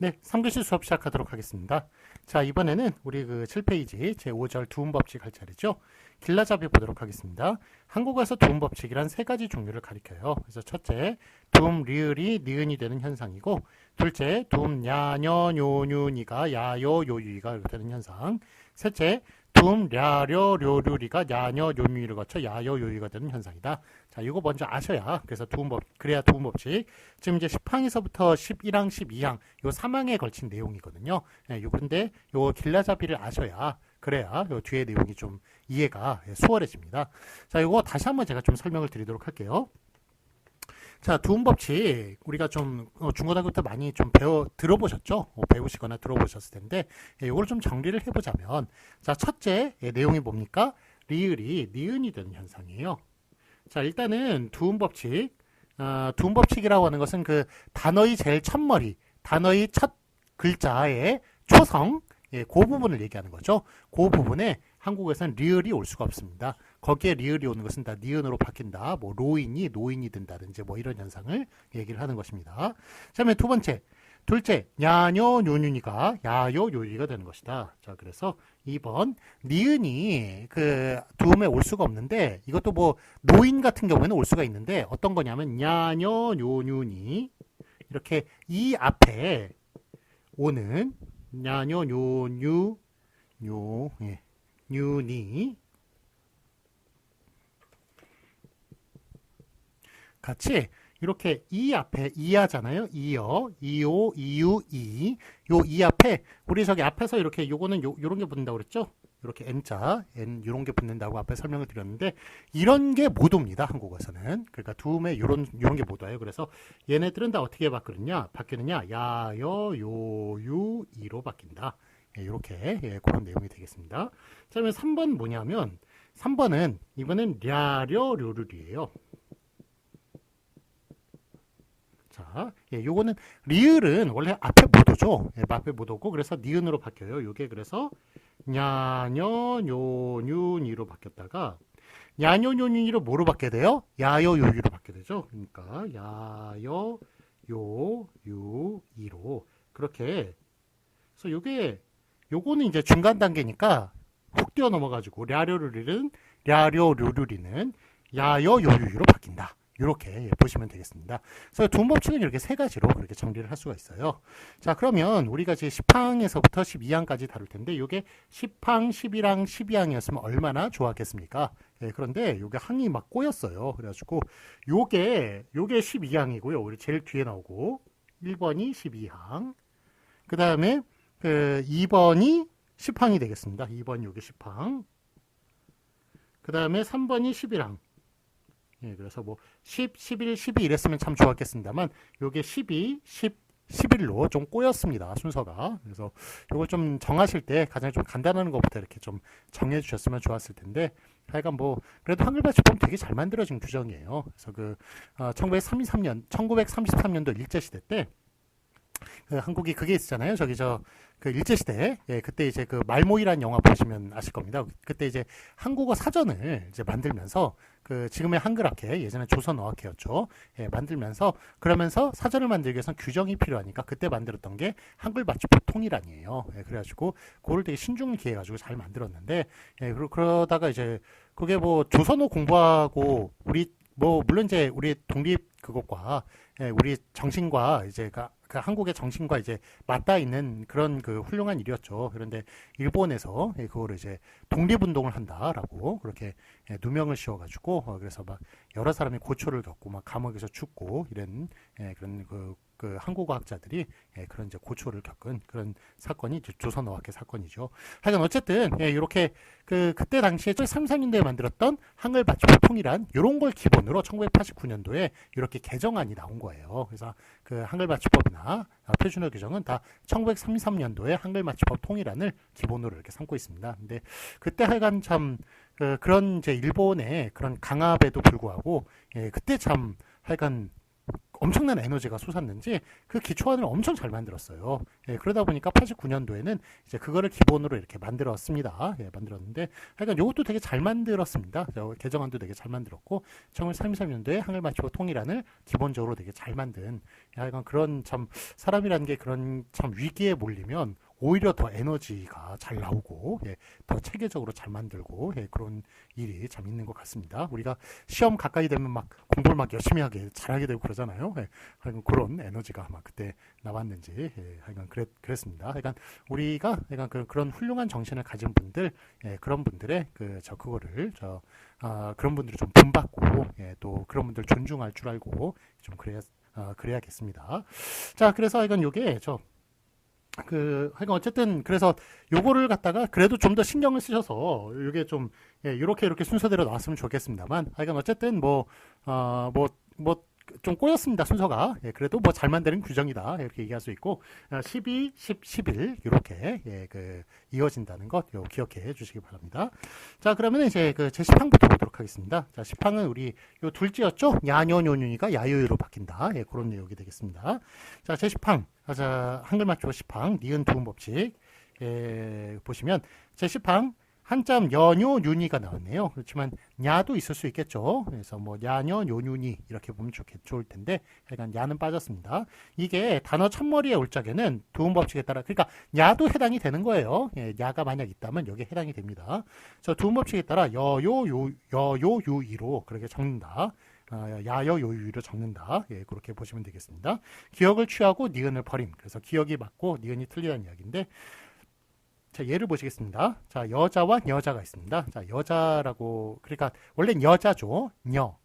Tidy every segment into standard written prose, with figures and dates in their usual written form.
네, 3교시 수업 시작하도록 하겠습니다. 자, 이번에는 우리 그 7페이지 제5절 두음법칙 할 차례죠. 길라잡이 보도록 하겠습니다. 한국어에서 두음법칙이란 세 가지 종류를 가리켜요. 그래서 첫째, 두음 리을이 니은이 되는 현상이고, 둘째, 두음 야녀 요뉴니가 야요 요유이가 되는 현상. 셋째, 두음 랴려 료류리가 야녀 요유를 거쳐 야요 요유가 되는 현상이다. 자, 이거 먼저 아셔야 그래서 그래야 두음법칙. 지금 이제 10항에서부터 11항, 12항 요 3항에 걸친 내용이거든요. 예, 근데 요 길라잡이를 아셔야 그래야 요 뒤에 내용이 좀 이해가 수월해집니다. 자, 이거 다시 한번 제가 좀 설명을 드리도록 할게요. 자, 두음법칙 우리가 좀 중고등학교 때 많이 좀 들어보셨죠? 배우시거나 들어보셨을 텐데 이걸 좀 정리를 해보자면, 자, 첫째 내용이 뭡니까? 리을이 니은이 되는 현상이에요. 자, 일단은 두음법칙, 두음법칙이라고 하는 것은 그 단어의 제일 첫머리, 단어의 첫 글자의 초성, 그 부분을 얘기하는 거죠. 그 부분에 한국에서는 리을이 올 수가 없습니다. 거기에 리을이 오는 것은 다 니은으로 바뀐다. 뭐 로인이 노인이 된다든지 뭐 이런 현상을 얘기를 하는 것입니다. 그다음에 두 번째, 둘째, 야녀 요뉴니가 야요 요유가 되는 것이다. 자, 그래서 2번 니은이 그 두음에 올 수가 없는데, 이것도 뭐 노인 같은 경우에는 올 수가 있는데 어떤 거냐면 야녀 요뉴니 이렇게 이 앞에 오는 야녀 요뉴 뉴니 같이 이렇게 이 앞에 이하잖아요. 이어, 이오, 이유, 이. 요 이 앞에 우리 저기 앞에서 이렇게 요거는 요런 게 붙는다고 그랬죠? 이렇게 N자, N 요런 게 붙는다고 앞에 설명을 드렸는데, 이런 게 못 옵니다. 한국어에서는. 그러니까 두음에 요런 게 못 와요. 그래서 얘네들은 다 어떻게 바뀌느냐? 야여, 요유, 이로 바뀐다. 예, 이렇게 그런 내용이 되겠습니다. 자, 그러면 3번 뭐냐면 3번은 이번엔 랴려 료르리예요. 자, 예, 요거는 리을은 원래 앞에 못 오죠. 예, 앞에 못 오고 그래서 니은으로 바뀌어요. 요게 그래서 냐녀 요뉴니로 바뀌었다가 야뇨 요뉴니로 뭐로 바뀌게 돼요? 야요 요유로 바뀌게 되죠. 그러니까 야요 요유 이로 그렇게. 그래서 요거는 이제 중간 단계니까 훅 뛰어 넘어가지고 랴료르리는 랴료류르리는 야요 요유로 바뀐다. 이렇게 보시면 되겠습니다. 그래서 두음법칙은 이렇게 세 가지로 그렇게 정리를 할 수가 있어요. 자, 그러면 우리가 이제 10항에서부터 12항까지 다룰 텐데, 이게 10항, 11항, 12항이었으면 얼마나 좋았겠습니까? 예, 그런데 이게 항이 막 꼬였어요. 그래가지고 요게 12항이고요. 우리 제일 뒤에 나오고 1번이 12항, 그 다음에 그 2번이 10항이 되겠습니다. 2번 요게 10항, 그 다음에 3번이 11항. 예, 그래서 뭐 10, 11, 12 이랬으면 참 좋았겠습니다만 요게 12, 10, 11로 좀 꼬였습니다. 순서가. 그래서 요걸 좀 정하실 때 가장 좀 간단한 것부터 이렇게 좀 정해 주셨으면 좋았을 텐데, 하여간 뭐 그래도 한글받침법 되게 잘 만들어진 규정이에요. 그래서 그 1933년도 일제시대 때 그 한국이 그게 있었잖아요. 저기 그 일제시대, 예, 그때 이제 그 말모이라는 영화 보시면 아실 겁니다. 그때 이제 한국어 사전을 이제 만들면서 그 지금의 한글학회, 예전에 조선어학회였죠. 예, 만들면서 그러면서 사전을 만들기 위해서는 규정이 필요하니까 그때 만들었던 게 한글받침법 통일안이에요. 예, 그래가지고 그걸 되게 신중을 기해가지고 잘 만들었는데, 예, 그러다가 이제 그게 뭐 조선어 공부하고 우리 뭐 물론 이제 우리 독립 그것과, 예, 우리 정신과 이제 그 한국의 정신과 이제 맞닿아 있는 그런 그 훌륭한 일이었죠. 그런데 일본에서 그거를 이제 독립운동을 한다라고 그렇게 누명을 씌워가지고, 그래서 막 여러 사람이 고초를 겪고 막 감옥에서 죽고 이런, 그런 그 한국어 학자들이 그런 이제 고초를 겪은 그런 사건이 조선어학회 사건이죠. 하여간 어쨌든 이렇게 그때 당시에 1933년도에 만들었던 한글 받침법 통일안 이런 걸 기본으로 1989년도에 이렇게 개정안이 나온 거예요. 그래서 그 한글 받침법이나 표준어 규정은 다 1933년도에 한글 받침법 통일안을 기본으로 이렇게 삼고 있습니다. 근데 그때 하여간 참 그런 이제 일본의 그런 강압에도 불구하고, 그때 참 하여간 엄청난 에너지가 솟았는지 그 기초안을 엄청 잘 만들었어요. 예, 그러다 보니까 89년도에는 이제 그거를 기본으로 이렇게 만들었습니다. 예, 만들었는데 하여간 요것도 되게 잘 만들었습니다. 개정안도 되게 잘 만들었고 1933년도에 한글 맞추고 통일안을 기본적으로 되게 잘 만든 하여간 그런 참 사람이라는 게 그런 참 위기에 몰리면 오히려 더 에너지가 잘 나오고 예, 더 체계적으로 잘 만들고 예, 그런 일이 참 있는 것 같습니다. 우리가 시험 가까이 되면 막 공부를 막 열심히 하게 잘하게 되고 그러잖아요. 예, 하여간 그런 에너지가 아마 그때 나왔는지 예, 하여간 그랬습니다. 하여간 우리가 하여간 그런 훌륭한 정신을 가진 분들 예, 그런 분들의 그거를 그런 분들이 좀 본받고 예, 또 그런 분들 존중할 줄 알고 좀 그래야겠습니다. 자, 그래서 이건 요게 하여간 어쨌든 그래서 요거를 갖다가 그래도 좀 더 신경을 쓰셔서 요게 좀 예, 이렇게 순서대로 나왔으면 좋겠습니다만 하여간 어쨌든 좀 꼬였습니다 순서가. 예, 그래도 뭐 잘 만드는 규정이다 이렇게 얘기할 수 있고 12, 10, 11 이렇게 예, 이어진다는 것 기억해 주시기 바랍니다. 자, 그러면 이제 제 10항부터 보도록 하겠습니다. 자, 10항은 우리 요 둘째였죠? 야녀뇨윤이가 야요유로 바뀐다. 예, 그런 내용이 되겠습니다. 자, 제 10항 자, 한글 맞추고 10항 니은 두음 법칙 보시면 제 10항 한자음 여뇨 윤이가 나왔네요. 그렇지만 야도 있을 수 있겠죠. 그래서 뭐 야녀 요윤이 이렇게 보면 좋을 텐데 하여간 야는 빠졌습니다. 이게 단어 첫머리의 올짝에는 두음 법칙에 따라 그러니까 야도 해당이 되는 거예요. 예, 야가 만약 있다면 여기에 해당이 됩니다. 저 두음 법칙에 따라 여요유이로 그렇게 적는다. 야여요유로 적는다. 예, 그렇게 보시면 되겠습니다. 기억을 취하고 니은을 버림. 그래서 기억이 맞고 니은이 틀리다는 이야기인데 자, 예를 보시겠습니다. 자, 여자와 여자가 있습니다. 자, 여자라고, 그러니까, 원래는 여자죠.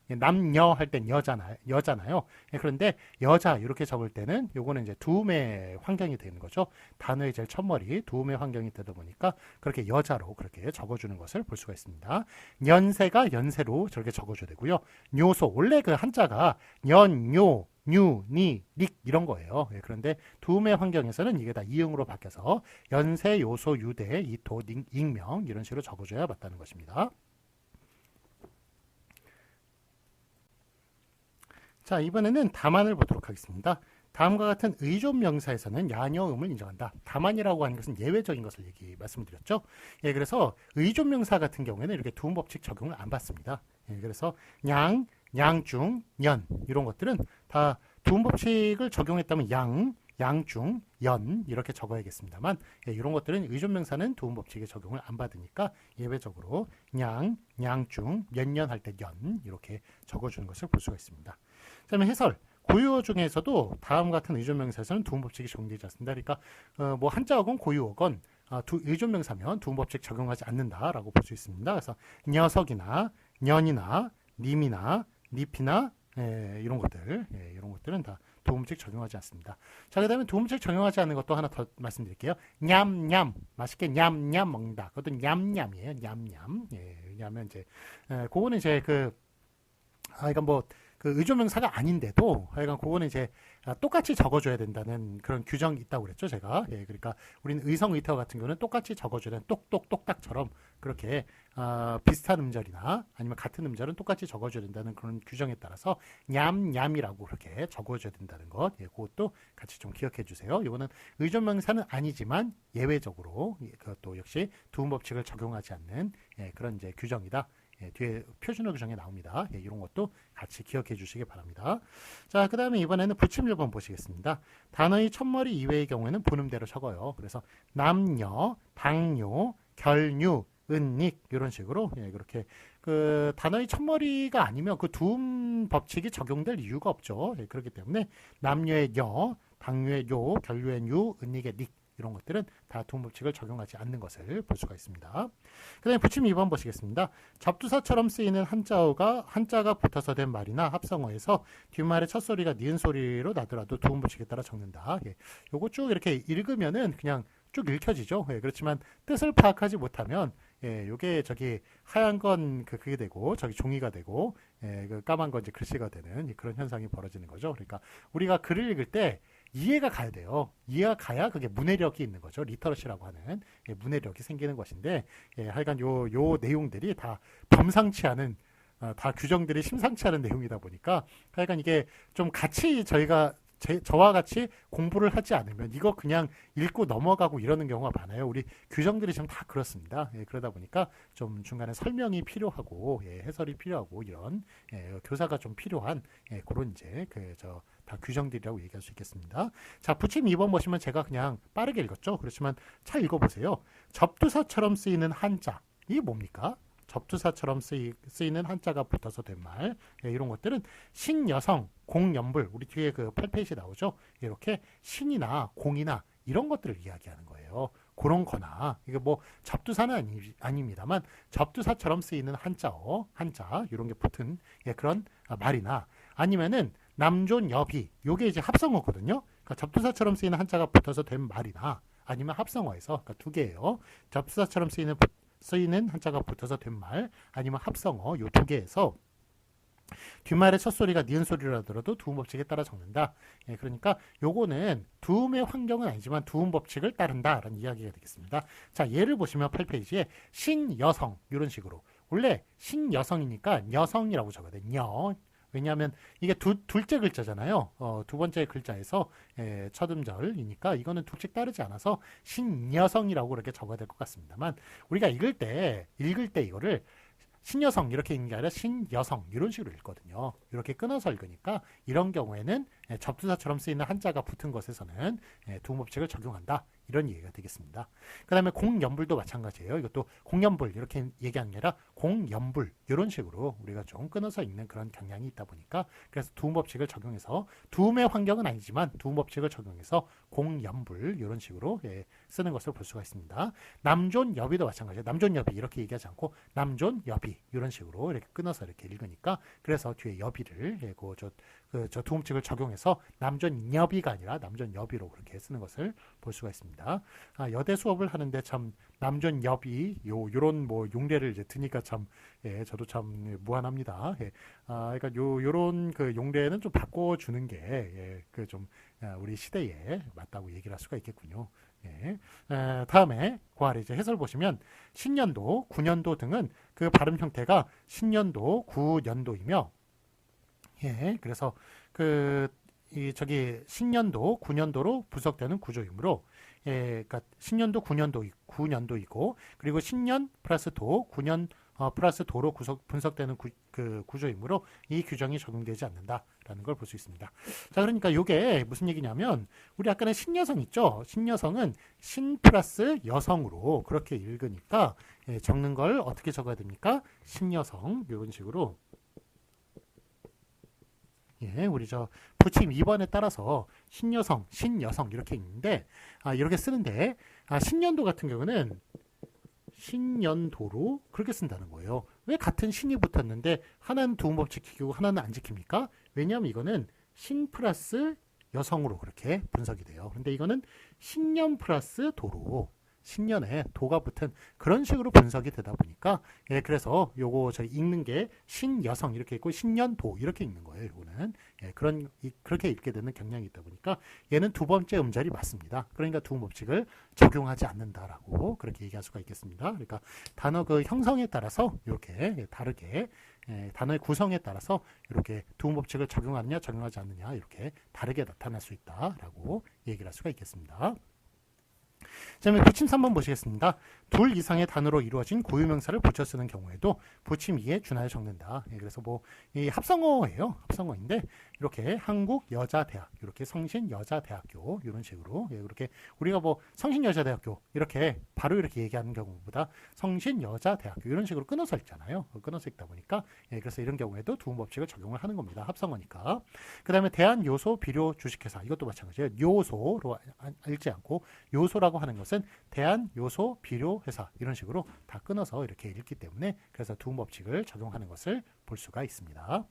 남녀 할 땐 여잖아요. 예, 그런데 여자, 이렇게 적을 때는 요거는 이제 두음의 환경이 되는 거죠. 단어의 제일 첫머리, 두음의 환경이 되다 보니까 그렇게 여자로 그렇게 적어주는 것을 볼 수가 있습니다. 연세가 연세로 저렇게 적어줘야 되고요. 뇨소, 원래 그 한자가 뇨, 니, 닉 이런 거예요. 예, 그런데 두음의 환경에서는 이게 다 이응으로 바뀌어서 연세, 요소, 유대, 이토, 익명 이런 식으로 적어줘야 맞다는 것입니다. 자, 이번에는 다만을 보도록 하겠습니다. 다음과 같은 의존 명사에서는 야녀음을 인정한다. 다만이라고 하는 것은 예외적인 것을 말씀드렸죠. 예, 그래서 의존 명사 같은 경우에는 이렇게 두음 법칙 적용을 안 받습니다. 예, 그래서 양중, 연 이런 것들은 다 두음 법칙을 적용했다면 양중, 연 이렇게 적어야겠습니다만 예, 이런 것들은 의존 명사는 두음 법칙의 적용을 안 받으니까 예외적으로 양중, 연 할 때 연 이렇게 적어주는 것을 볼 수가 있습니다. 그다음에 해설 고유어 중에서도 다음 같은 의존명사에서는 두음 법칙이 적용되지 않습니다. 그러니까 뭐 한자어건 고유어건 의존명사면 두음 법칙 적용하지 않는다라고 볼 수 있습니다. 그래서 녀석이나 년이나 님이나 잎이나 이런 것들은 다 두음 법칙 적용하지 않습니다. 자, 그다음에 두음 법칙 적용하지 않는 것도 하나 더 말씀드릴게요. 냠냠 맛있게 냠냠 먹는다. 그것도 냠냠이에요. 냠냠. 예, 왜냐하면 이제 그거는 이제 그러니까 그 의존명사가 아닌데도 하여간 그거는 이제 똑같이 적어줘야 된다는 그런 규정이 있다고 그랬죠, 제가. 예, 그러니까 우리는 의성 의태어 같은 경우는 똑같이 적어줘야 되는 똑똑똑딱처럼 그렇게 비슷한 음절이나 아니면 같은 음절은 똑같이 적어줘야 된다는 그런 규정에 따라서 냠냠이라고 그렇게 적어줘야 된다는 것. 예, 그것도 같이 좀 기억해 주세요. 이거는 의존명사는 아니지만 예외적으로 그것도 역시 두음 법칙을 적용하지 않는 그런 이제 규정이다. 예, 뒤에 표준어 규정에 나옵니다. 예, 이런 것도 같이 기억해 주시기 바랍니다. 자, 그 다음에 이번에는 부침 1번 보시겠습니다. 단어의 첫머리 이외의 경우에는 본음대로 적어요. 그래서 남녀, 당뇨, 결류, 은닉 이런 식으로 예, 그렇게 그 단어의 첫머리가 아니면 그 두음 법칙이 적용될 이유가 없죠. 예, 그렇기 때문에 남녀의 여, 당뇨의 요, 결류의 유, 은닉의 닉 이런 것들은 다 두음 법칙을 적용하지 않는 것을 볼 수가 있습니다. 그 다음에 부침 2번 보시겠습니다. 접두사처럼 쓰이는 한자가 붙어서 된 말이나 합성어에서 뒷말의 첫 소리가 니은 소리로 나더라도 두음 법칙에 따라 적는다. 예, 요거 쭉 이렇게 읽으면은 그냥 쭉 읽혀지죠. 예, 그렇지만 뜻을 파악하지 못하면 예, 요게 하얀 건 그게 되고 종이가 되고 예, 그 까만 건 이제 글씨가 되는 그런 현상이 벌어지는 거죠. 그러니까 우리가 글을 읽을 때 이해가 가야 돼요. 이해가 가야 그게 문해력이 있는 거죠. 리터러시라고 하는 문해력이 생기는 것인데 하여간 요 내용들이 다 범상치 않은 다 규정들이 심상치 않은 내용이다 보니까 하여간 이게 좀 같이 저와 같이 공부를 하지 않으면 이거 그냥 읽고 넘어가고 이러는 경우가 많아요. 우리 규정들이 좀 다 그렇습니다. 예, 그러다 보니까 좀 중간에 설명이 필요하고 예, 해설이 필요하고 이런 교사가 좀 필요한 그런 이제 다 규정들이라고 얘기할 수 있겠습니다. 자, 부침 2번 보시면 제가 그냥 빠르게 읽었죠. 그렇지만 잘 읽어보세요. 접두사처럼 쓰이는 한자, 이게 뭡니까? 접두사처럼 쓰이는 한자가 붙어서 된 말, 이런 것들은 신여성, 공연불, 우리 뒤에 그 8페이지 나오죠. 이렇게 신이나 공이나 이런 것들을 이야기하는 거예요. 그런 거나, 이게 뭐 접두사는 아닙니다만 접두사처럼 쓰이는 한자어, 한자 이런 게 붙은 그런 말이나, 아니면은 남존 여비, 요게 이제 합성어거든요. 그러니까 접두사처럼 쓰이는 한자가 붙어서 된 말이나, 아니면 합성어에서, 그러니까 두 개예요. 접두사처럼 쓰이는 한자가 붙어서 된 말, 아니면 합성어, 요 두 개에서 뒷말의 첫 소리가 니은 소리라 하더라도 두음 법칙에 따라 적는다. 그러니까 요거는 두음의 환경은 아니지만 두음 법칙을 따른다라는 이야기가 되겠습니다. 자, 예를 보시면 8페이지에 신여성, 이런 식으로. 원래 신여성이니까 여성이라고 적어야 돼. 왜냐하면 이게 둘째 글자잖아요. 두 번째 글자에서 첫 음절이니까 이거는 둘씩 따르지 않아서 신여성이라고 그렇게 적어야 될 것 같습니다만, 우리가 읽을 때 이거를 신여성 이렇게 읽는 게 아니라 신여성 이런 식으로 읽거든요. 이렇게 끊어서 읽으니까 이런 경우에는 접두사처럼 쓰이는 한자가 붙은 것에서는 두음 법칙을 적용한다. 이런 얘기가 되겠습니다. 그 다음에 공연불도 마찬가지예요. 이것도 공연불 이렇게 얘기하는 게 아니라 공연불 이런 식으로 우리가 좀 끊어서 읽는 그런 경향이 있다 보니까, 그래서 두음 법칙을 적용해서 두음의 환경은 아니지만 두음 법칙을 적용해서 공연불 이런 식으로 쓰는 것을 볼 수가 있습니다. 남존 여비도 마찬가지예요. 남존 여비 이렇게 얘기하지 않고 남존 여비 이런 식으로 이렇게 끊어서 이렇게 읽으니까, 그래서 뒤에 여비를 저 두음칙을 적용해서 남존 여비가 아니라 남존 여비로 그렇게 쓰는 것을 볼 수가 있습니다. 여대 수업을 하는데 참 남존 여비 요런 뭐 용례를 이제 드니까 참 저도 참 무한합니다. 그러니까 요런 그 용례는 좀 바꿔주는 게 좀 우리 시대에 맞다고 얘기를 할 수가 있겠군요. 다음에 그 아래 이제 해설 보시면 신년도, 구년도 등은 그 발음 형태가 신년도, 구년도이며, 그래서 신년도, 구년도로 부석되는 구조이므로, 그러니까 신년도, 구년도이고, 그리고 신년 플러스 도, 구년 플러스 도로 분석되는 구조이므로 이 규정이 적용되지 않는다라는 걸 볼 수 있습니다. 자, 그러니까 이게 무슨 얘기냐면, 우리 아까는 신여성 있죠? 신여성은 신 플러스 여성으로 그렇게 읽으니까 적는 걸 어떻게 적어야 됩니까? 신여성 이런 식으로. 우리 부침 2번에 따라서 신여성 이렇게 있는데, 이렇게 쓰는데, 신년도 같은 경우는 신년도로 그렇게 쓴다는 거예요. 왜 같은 신이 붙었는데 하나는 두음법 지키고 하나는 안 지킵니까? 왜냐하면 이거는 신 플러스 여성으로 그렇게 분석이 돼요. 근데 이거는 신년 플러스 도로, 신년에 도가 붙은 그런 식으로 분석이 되다 보니까, 그래서 요거 저희 읽는 게 신여성 이렇게 있고 신년도 이렇게 읽는 거예요. 요거는 그렇게 읽게 되는 경향이 있다 보니까 얘는 두 번째 음절이 맞습니다. 그러니까 두음 법칙을 적용하지 않는다라고 그렇게 얘기할 수가 있겠습니다. 그러니까 단어 그 형성에 따라서 이렇게 다르게, 단어의 구성에 따라서 이렇게 두음 법칙을 적용하느냐 적용하지 않느냐 이렇게 다르게 나타날 수 있다라고 얘기를 할 수가 있겠습니다. 자, 그러면 부침 3번 보시겠습니다. 둘 이상의 단어로 이루어진 고유명사를 붙여 쓰는 경우에도 부침 2에 준하여 적는다. 그래서 이 합성어예요. 합성어인데 이렇게 한국여자대학, 이렇게 성신여자대학교 이런 식으로, 이렇게 우리가 성신여자대학교 이렇게 바로 이렇게 얘기하는 경우보다 성신여자대학교 이런 식으로 끊어서 읽잖아요. 끊어서 읽다 보니까 그래서 이런 경우에도 두음 법칙을 적용을 하는 겁니다. 합성어니까. 그 다음에 대한요소 비료 주식회사, 이것도 마찬가지예요. 요소로 읽지 않고 요소라고 하는 것은 대한요소 비료회사 이런 식으로 다 끊어서 이렇게 읽기 때문에, 그래서 두음 법칙을 적용하는 것을 볼 수가 있습니다.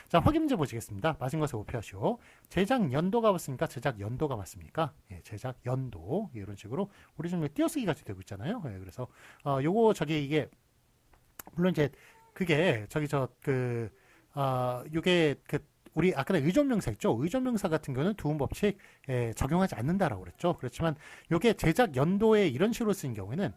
자, 확인 문제 보시겠습니다. 맞은 것을 오표하시오. 제작 연도가 맞습니까? 제작 연도가 맞습니까? 제작 연도 이런 식으로 우리 지금 띄어쓰기가 되고 있잖아요. 그래서 요거 이게 물론 이제 그게 요게 우리 아까는 의존명사 있죠? 의존명사 같은 경우는 두음 법칙 적용하지 않는다라고 그랬죠. 그렇지만 요게 제작 연도에 이런 식으로 쓰인 경우에는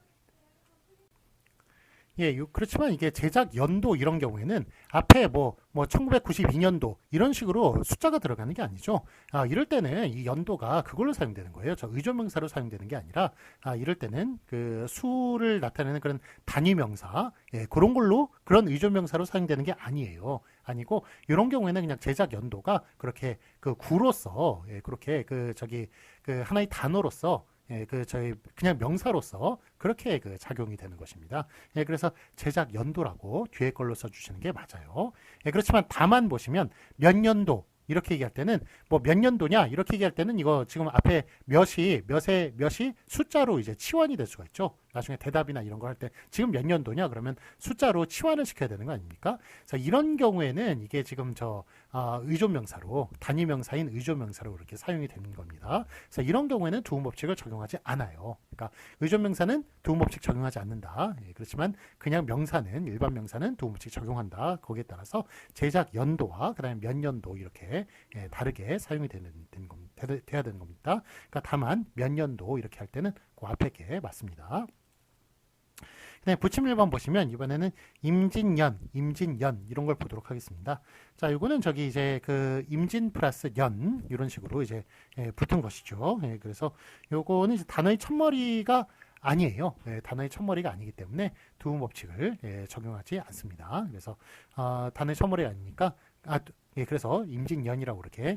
예, 그렇지만 이게 제작 연도 이런 경우에는 앞에 뭐 1992년도 이런 식으로 숫자가 들어가는 게 아니죠. 이럴 때는 이 연도가 그걸로 사용되는 거예요. 저 의조명사로 사용되는 게 아니라, 이럴 때는 그 수를 나타내는 그런 단위명사, 예, 그런 걸로, 그런 의조명사로 사용되는 게 아니에요. 아니고, 이런 경우에는 그냥 제작 연도가 그렇게 그 구로서, 예, 그렇게 그 하나의 단어로서, 예, 저희 그냥 명사로서 그렇게 그 작용이 되는 것입니다. 예, 그래서 제작 연도라고 뒤에 걸로 써주시는 게 맞아요. 예, 그렇지만 다만 보시면 몇 년도 이렇게 얘기할 때는 뭐 몇 년도냐 이렇게 얘기할 때는 이거 지금 앞에 몇이 숫자로 이제 치환이 될 수가 있죠. 나중에 대답이나 이런 거 할 때 지금 몇 년도냐 그러면 숫자로 치환을 시켜야 되는 거 아닙니까? 그래서 이런 경우에는 이게 지금 의조명사로 단위명사인 의조명사로 이렇게 사용이 되는 겁니다. 그래서 이런 경우에는 두음법칙을 적용하지 않아요. 그러니까 의조명사는 두음법칙 적용하지 않는다. 예, 그렇지만 그냥 명사는 일반 명사는 두음법칙 적용한다. 거기에 따라서 제작 연도와 그다음에 몇 년도 이렇게 예, 다르게 사용이 돼야 되는 겁니다. 그러니까 다만 몇 년도 이렇게 할 때는 그 앞에 게 맞습니다. 네, 부침 1번 보시면 이번에는 임진년 이런 걸 보도록 하겠습니다. 자, 요거는 저기 이제 그 임진 플러스 년 이런 식으로 이제 붙은 것이죠. 예, 그래서 요거는 이제 단어의 첫머리가 아니에요. 예, 단어의 첫머리가 아니기 때문에 두음 법칙을 적용하지 않습니다. 그래서 단어의 첫머리가 아니니까 예, 그래서 임진년이라고 이렇게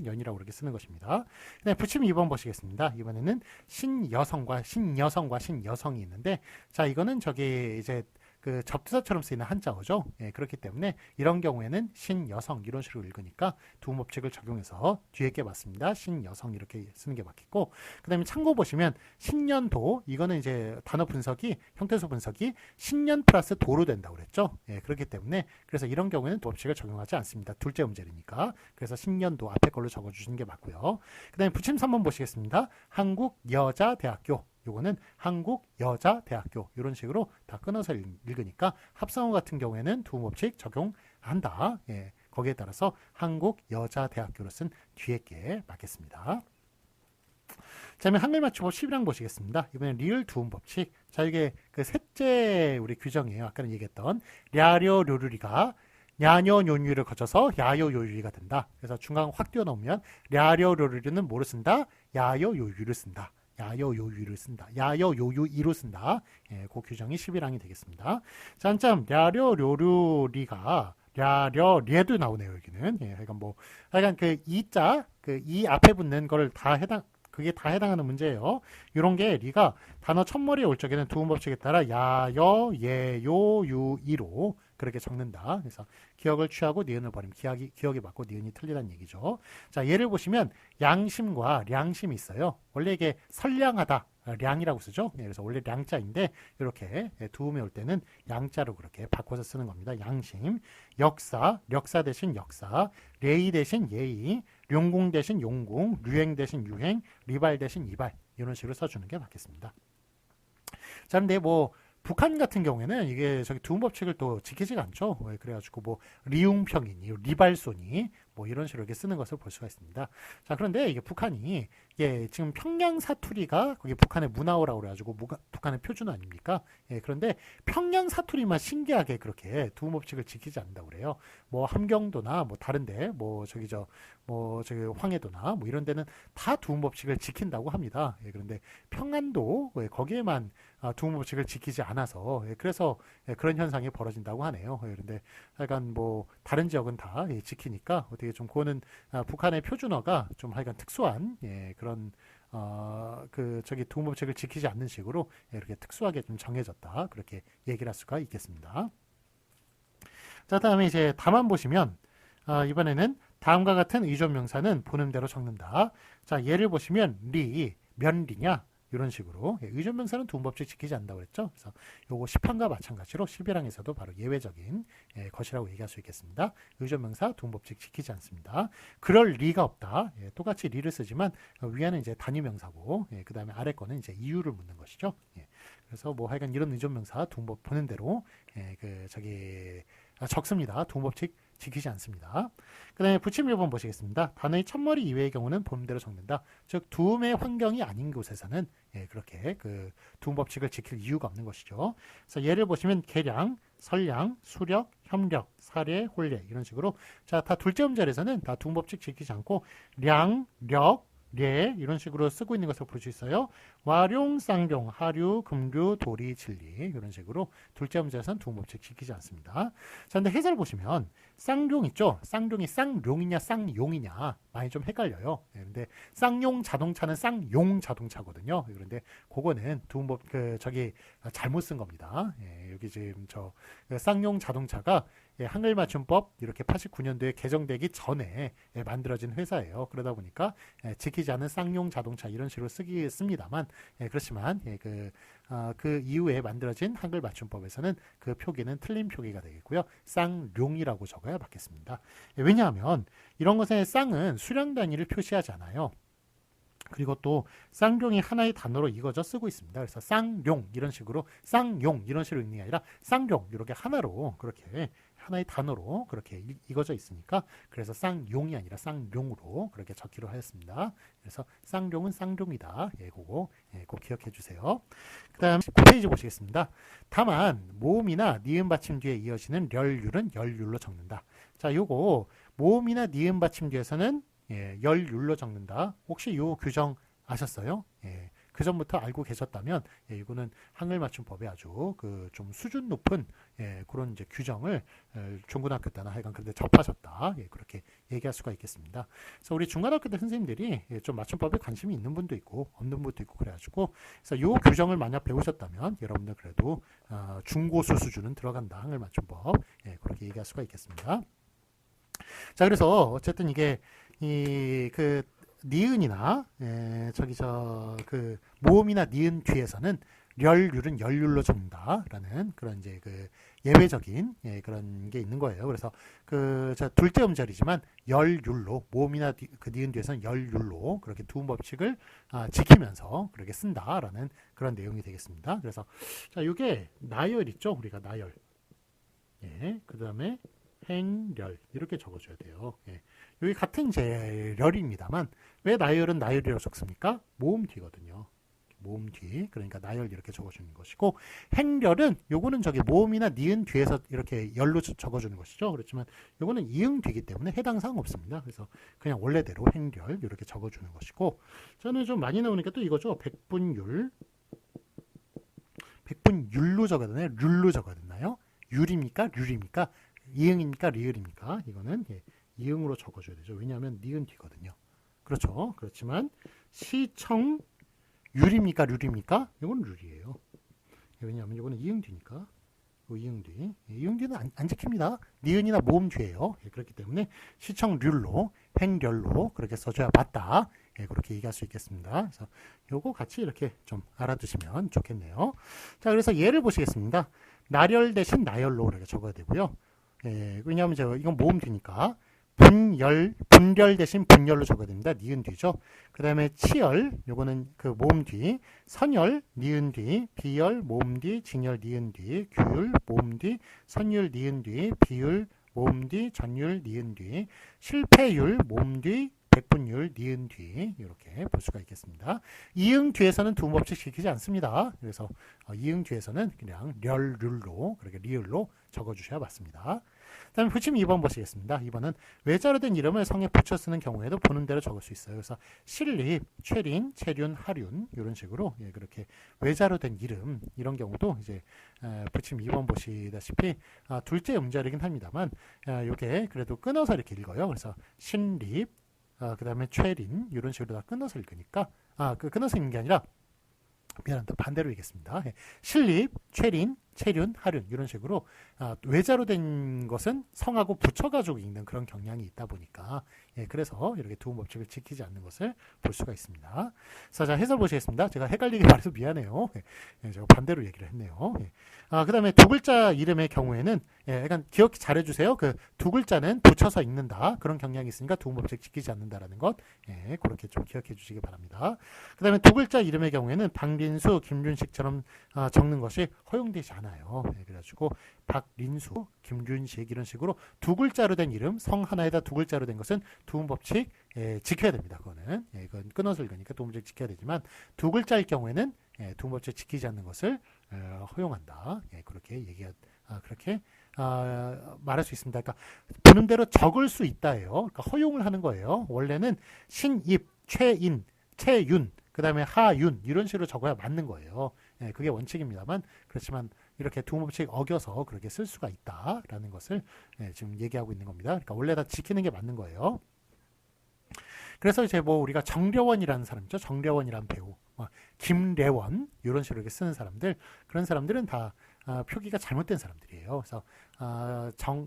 쓰는 것입니다. 네, 부침 2번 보시겠습니다. 이번에는 신여성과 신여성이 있는데, 자, 이거는 저기 이제 그 접두사처럼 쓰이는 한자어죠. 예, 그렇기 때문에 이런 경우에는 신여성 이런 식으로 읽으니까 두음법칙을 적용해서 뒤에 게 맞습니다. 신여성 이렇게 쓰는 게 맞겠고, 그 다음에 참고 보시면 신년도 이거는 이제 단어 분석이 형태소 분석이 신년 플러스 도로 된다고 그랬죠. 예, 그렇기 때문에 그래서 이런 경우에는 두음법칙을 적용하지 않습니다. 둘째 음절이니까. 그래서 신년도 앞에 걸로 적어주시는 게 맞고요. 그 다음에 부침 3번 보시겠습니다. 한국여자대학교 요거는 한국여자대학교 이런 식으로 다 끊어서 읽으니까 합성어 같은 경우에는 두음법칙 적용한다. 예, 거기에 따라서 한국여자대학교로 쓴 뒤에 게 맞겠습니다. 자, 그러면 한글 맞춤법 11항 보시겠습니다. 이번엔 리을 두음법칙. 자, 이게 그 셋째 우리 규정이에요. 아까는 얘기했던 랴려료르리가 냐녀뇨유를 거쳐서 야요요유가 된다. 그래서 중간 확 띄워놓으면 랴려료르리는 뭐를 쓴다? 야요요유를 쓴다. 야여요유를 쓴다. 야여요유이로 쓴다. 예, 그 규정이 11항이 되겠습니다. 자, 한참 랴려료류리가 랴려례도 나오네요. 여기는. 예, 하여간 그 이자 그 이 앞에 붙는 걸 그게 다 해당하는 문제예요. 이런 게 리가 단어 첫머리에 올 적에는 두음법칙에 따라 야여 예요 유이로 그렇게 적는다. 그래서 기억을 취하고 니은을 버리면 기억이 맞고 니은이 틀리다는 얘기죠. 자, 예를 보시면 양심과 량심이 있어요. 원래 이게 선량하다. 량이라고 쓰죠. 그래서 원래 량자인데 이렇게 두음에 올 때는 양자로 그렇게 바꿔서 쓰는 겁니다. 양심, 역사 대신 역사, 예의 대신 예의, 용궁 대신 용궁, 류행 대신 유행, 리발 대신 이발 이런 식으로 써주는 게 맞겠습니다. 자, 근데 북한 같은 경우에는 이게 저기 두음 법칙을 또 지키지가 않죠. 그래가지고 리웅평이니 리발소니 이런 식으로 이렇게 쓰는 것을 볼 수가 있습니다. 자, 그런데 이게 북한이 지금 평양 사투리가 거기 북한의 문화어라고 그래가지고 북한의 표준 아닙니까? 예, 그런데 평양 사투리만 신기하게 그렇게 두음 법칙을 지키지 않는다고 그래요. 함경도나 다른데 저기 황해도나 이런 데는 다 두음 법칙을 지킨다고 합니다. 예, 그런데 평안도 거기에만 두음 법칙을 지키지 않아서 그래서 그런 현상이 벌어진다고 하네요. 그런데 하여간 다른 지역은 다 지키니까 어떻게 좀 그거는 북한의 표준어가 좀 하여간 특수한 그런 저기 두음 법칙을 지키지 않는 식으로 이렇게 특수하게 좀 정해졌다 그렇게 얘기를 할 수가 있겠습니다. 자, 다음에 이제 다만 보시면 이번에는 다음과 같은 의존명사는 본음대로 적는다. 자, 예를 보시면 면리냐 이런 식으로 의존명사는 두음법칙 지키지 않는다고 그랬죠. 그래서 요거 10항과 마찬가지로 11항에서도 바로 예외적인 것이라고 얘기할 수 있겠습니다. 의존명사 두음법칙 지키지 않습니다. 그럴 리가 없다. 똑같이 리를 쓰지만 위에는 이제 단위명사고 그 다음에 아래 거는 이제 이유를 묻는 것이죠. 그래서 하여간 이런 의존명사 두음법 보는 대로 적습니다. 두음법칙 지키지 않습니다. 그 다음에 부침 1번 보시겠습니다. 단어의 첫머리 이외의 경우는 본음대로 적는다. 즉 두음의 환경이 아닌 곳에서는 그렇게 그 두음 법칙을 지킬 이유가 없는 것이죠. 그래서 예를 보시면 계량 설량, 수력, 협력, 사례, 혼례 이런 식으로 자, 다 둘째 음절에서는 다 두음법칙 지키지 않고 량, 력, 례 이런 식으로 쓰고 있는 것을 볼 수 있어요. 와룡, 쌍룡, 하류, 금류, 도리, 진리 이런 식으로 둘째 음절에서는 두음법칙 지키지 않습니다. 자, 근데 해설 보시면 쌍룡 있죠? 쌍룡이 쌍룡이냐 쌍용이냐 많이 좀 헷갈려요. 네, 근데 쌍용 자동차는 쌍용 자동차거든요. 그런데 그거는 두음법 저기 잘못 쓴 겁니다. 예, 여기 지금 저 쌍용 자동차가 예, 한글 맞춤법 이렇게 89년도에 개정되기 전에 예, 만들어진 회사예요. 그러다 보니까 예, 지키지 않은 쌍용 자동차 이런 식으로 쓰기습니다만 예, 그렇지만 예, 그 이후에 만들어진 한글 맞춤법에서는 그 표기는 틀린 표기가 되겠고요. 쌍룡이라고 적어야 맞겠습니다. 예, 왜냐하면 이런 것에 쌍은 수량 단위를 표시하지 않아요. 그리고 또 쌍용이 하나의 단어로 이어져 쓰고 있습니다. 그래서 쌍용 이런 식으로 쌍용 이런 식으로 읽는 게 아니라 쌍용 이렇게 하나로 그렇게 하나의 단어로 그렇게 이어져 있으니까 그래서 쌍용이 아니라 쌍용으로 그렇게 적기로 하였습니다. 그래서 쌍용은 쌍용이다. 예, 그거 예, 꼭 기억해 주세요. 그 다음 19페이지 보시겠습니다. 다만 모음이나 니은 받침 뒤에 이어지는 렬율은 열율로 적는다. 자, 요거 모음이나 니은 받침 뒤에서는 예, 열율로 적는다. 혹시 이 규정 아셨어요? 예, 그 전부터 알고 계셨다면 예, 이거는 한글 맞춤법에 아주 그 좀 수준 높은 예, 그런 이제 규정을 중고등학교 때나 하여간 그런데 접하셨다. 예, 그렇게 얘기할 수가 있겠습니다. 그래서 우리 중고등학교 때 선생님들이 예, 좀 맞춤법에 관심이 있는 분도 있고 없는 분도 있고 그래가지고 그래서 이 규정을 만약 배우셨다면 여러분들 그래도 중고수 수준은 들어간다. 한글 맞춤법 예, 그렇게 얘기할 수가 있겠습니다. 자, 그래서 어쨌든 이게 그 니은이나 그 모음이나 니은 뒤에서는 렬율은 열율로 적는다라는 그런 이제 그 예외적인 예, 그런 게 있는 거예요. 그래서 저 둘째 음절이지만 열율로 모음이나 그 니은 뒤에서는 열율로 그렇게 두음 법칙을 지키면서 그렇게 쓴다라는 그런 내용이 되겠습니다. 그래서 자, 이게 나열 있죠? 우리가 나열. 예, 그 다음에 행렬 이렇게 적어줘야 돼요. 예. 여기 같은 렬입니다만 왜 나열은 나열이라고 적습니까? 모음 뒤거든요. 모음 뒤 그러니까 나열 이렇게 적어주는 것이고 행렬은 요거는 저기 모음이나 니은 뒤에서 이렇게 열로 적어주는 것이죠. 그렇지만 요거는 이응 뒤이기 때문에 해당 사항 없습니다. 그래서 그냥 원래대로 행렬 이렇게 적어주는 것이고 저는 좀 많이 나오니까 또 이거죠. 백분율 백분율로 적어야 되나요? 률로 적어야 되나요? 율입니까? 률입니까? 이응입니까? 리을입니까? 이거는 예, 이응으로 적어줘야 되죠. 왜냐하면 니은 뒤거든요. 그렇죠. 그렇지만 시청 율입니까? 률입니까? 이건 률이에요. 왜냐하면 이거는 이응 뒤니까. 이응 뒤. 이응 뒤는 안 지킵니다. 니은이나 모음 뒤예요. 예, 그렇기 때문에 시청 률로 행렬로 그렇게 써줘야 맞다. 예, 그렇게 얘기할 수 있겠습니다. 그래서 요거 같이 이렇게 좀 알아두시면 좋겠네요. 자, 그래서 예를 보시겠습니다. 나열 대신 나열로 이렇게 적어야 되고요. 예, 왜냐하면 이건 모음 뒤니까 분열 대신 분열로 적어야 됩니다. 니은 뒤죠. 그 다음에 치열, 요거는 그 모음 뒤, 선열, 니은 뒤, 비열, 모음 뒤, 진열, 니은 뒤, 규율, 모음 뒤, 선율, 니은 뒤, 비율, 모음 뒤, 전율, 니은 뒤, 실패율, 모음 뒤, 백분율, 니은 뒤 이렇게 볼 수가 있겠습니다. 이응 뒤에서는 두음법칙 지키지 않습니다. 그래서 이응 뒤에서는 그냥 렬률로 그렇게 리을로 적어주셔야 맞습니다. 다음에 붙임 2번 보시겠습니다. 2번은 외자로 된 이름을 성에 붙여 쓰는 경우에도 보는 대로 적을 수 있어요. 그래서 실립, 최린, 체륜, 하륜 이런 식으로 예, 그렇게 외자로 된 이름 이런 경우도 이제 붙임 2번 보시다시피 둘째 음절이긴 합니다만 이게 그래도 끊어서 이렇게 읽어요. 그래서 신립, 그 다음에 최린 이런 식으로 다 끊어서 읽으니까 끊어서 읽는 게 아니라 미안합니다. 반대로 읽겠습니다. 예. 실립, 최린, 체륜, 하륜 이런 식으로 외자로 된 것은 성하고 붙여가지고 읽는 그런 경향이 있다 보니까 예, 그래서 이렇게 두음 법칙을 지키지 않는 것을 볼 수가 있습니다. 자, 해설 보시겠습니다. 제가 헷갈리게 말해서 미안해요. 예, 제가 반대로 얘기를 했네요. 예. 그 다음에 두 글자 이름의 경우에는 예, 약간 기억 잘해주세요. 그 두 글자는 붙여서 읽는다. 그런 경향이 있으니까 두음 법칙 지키지 않는다라는 것 예, 그렇게 좀 기억해 주시기 바랍니다. 그 다음에 두 글자 이름의 경우에는 박린수, 김준식처럼 적는 것이 허용되지 않아요. 예, 그래가지고 박린수, 김준식 이런 식으로 두 글자로 된 이름, 성 하나에다 두 글자로 된 것은 두음 법칙 예, 지켜야 됩니다. 그거는 예, 이건 끊어서 읽으니까 두음 법칙 지켜야 되지만 두 글자일 경우에는 예, 두음 법칙 지키지 않는 것을 허용한다. 예, 그렇게 그렇게 말할 수 있습니다. 그러니까 보는 대로 적을 수 있다예요. 그러니까 허용을 하는 거예요. 원래는 신입, 최인, 최윤, 그 다음에 하윤 이런 식으로 적어야 맞는 거예요. 예, 그게 원칙입니다만 그렇지만 이렇게 두음법칙 어겨서 그렇게 쓸 수가 있다라는 것을 지금 얘기하고 있는 겁니다. 그러니까 원래 다 지키는 게 맞는 거예요. 그래서 이제 뭐 우리가 정려원이라는 사람이죠. 정려원이라는 배우, 김래원 이런 식으로 이렇게 쓰는 사람들, 그런 사람들은 다 표기가 잘못된 사람들이에요. 그래서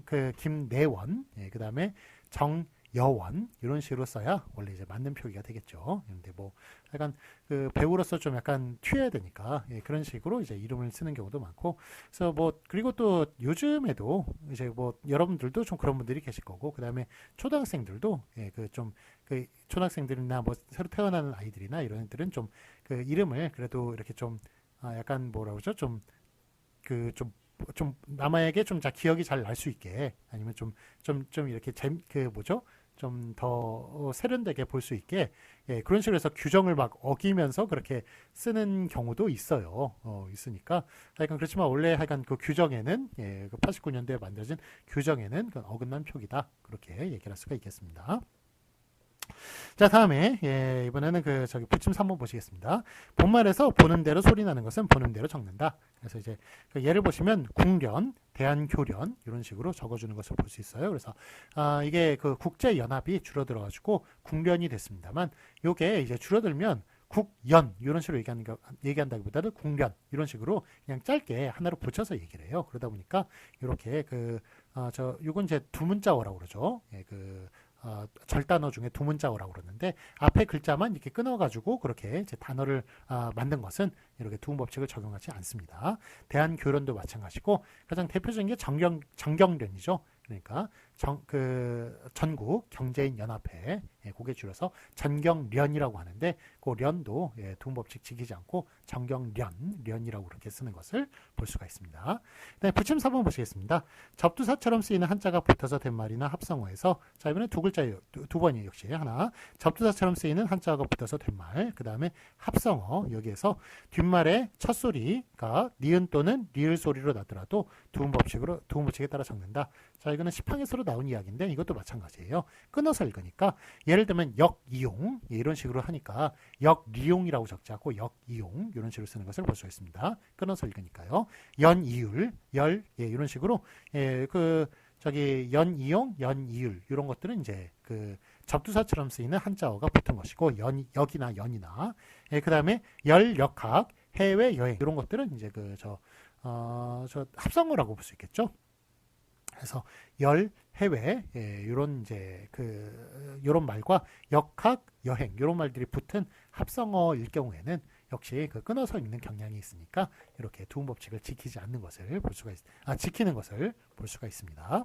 그 김래원, 그 다음에 정여원 이런 식으로 써야 원래 이제 맞는 표기가 되겠죠. 근데 뭐 약간 그 배우로서 좀 약간 튀어야 되니까 그런 식으로 이제 이름을 쓰는 경우도 많고, 그래서 뭐 그리고 또 요즘에도 이제 뭐 여러분들도 좀 그런 분들이 계실 거고, 그 다음에 초등학생들도 그 초등학생들이나 뭐 새로 태어나는 아이들이나 이런 애들은 좀 그 이름을 그래도 이렇게 좀 약간 뭐라 그러죠? 좀 남에게 좀 기억이 잘 날 수 있게, 아니면 좀 이렇게 그 뭐죠? 좀 더 세련되게 볼 수 있게 그런 식으로 해서 규정을 막 어기면서 그렇게 쓰는 경우도 있어요. 있으니까 하여간 그렇지만 원래 하여간 그 규정에는 그 89년도에 만들어진 규정에는 그 어긋난 표기다, 그렇게 얘기를 할 수가 있겠습니다. 자, 다음에 이번에는 그 부침 3번 보시겠습니다. 본말에서 보는 대로 소리 나는 것은 보는 대로 적는다. 그래서 이제 그 예를 보시면 국련, 대한교련 이런 식으로 적어주는 것을 볼 수 있어요. 그래서 이게 그 국제연합이 줄어들어가지고 국련이 됐습니다만, 요게 이제 줄어들면 국연 이런 식으로 얘기한다기보다는 국련 이런 식으로 그냥 짧게 하나로 붙여서 얘기를 해요. 그러다 보니까 이렇게 요건 이제 두문자어라고 그러죠. 절단어 중에 두문자어라고 그러는데, 앞에 글자만 이렇게 끊어가지고 그렇게 이제 단어를 만든 것은 이렇게 두문법칙을 적용하지 않습니다. 대한교련도 마찬가지고, 가장 대표적인 게 정경련이죠. 그러니까 전국 경제인 연합회, 그게 줄여서 전경련이라고 하는데, 그 련도 두문법칙 지키지 않고 정경련이라고 그렇게 쓰는 것을 볼 수가 있습니다. 네, 부침 4번 보시겠습니다. 접두사처럼 쓰이는 한자가 붙어서 된 말이나 합성어에서, 자, 이번에 두 글자예요. 두 번이에요. 역시 하나. 접두사처럼 쓰이는 한자가 붙어서 된 말, 그 다음에 합성어, 여기에서 뒷말의 첫 소리가 니은 또는 리을 소리로 나더라도 두음법칙에 따라 적는다. 자, 이거는 시팡에서로 나온 이야기인데 이것도 마찬가지예요. 끊어서 읽으니까, 예를 들면 역이용 이런 식으로 하니까 역리용이라고 적지 않고 역이용 이런 식으로 쓰는 것을 볼 수 있습니다. 끊어서 읽으니까요. 연이율, 이런 식으로 연이용, 연이율 이런 것들은 이제 그 접두사처럼 쓰이는 한자어가 붙은 것이고, 역이나 연이나, 그 다음에 열역학, 해외 여행 이런 것들은 이제 합성어라고 볼 수 있겠죠. 그래서 해외 이런 이제 이런 말과 역학, 여행 이런 말들이 붙은 합성어일 경우에는 역시 끊어서 읽는 경향이 있으니까 이렇게 두음법칙을 지키는 것을 볼 수가 있습니다.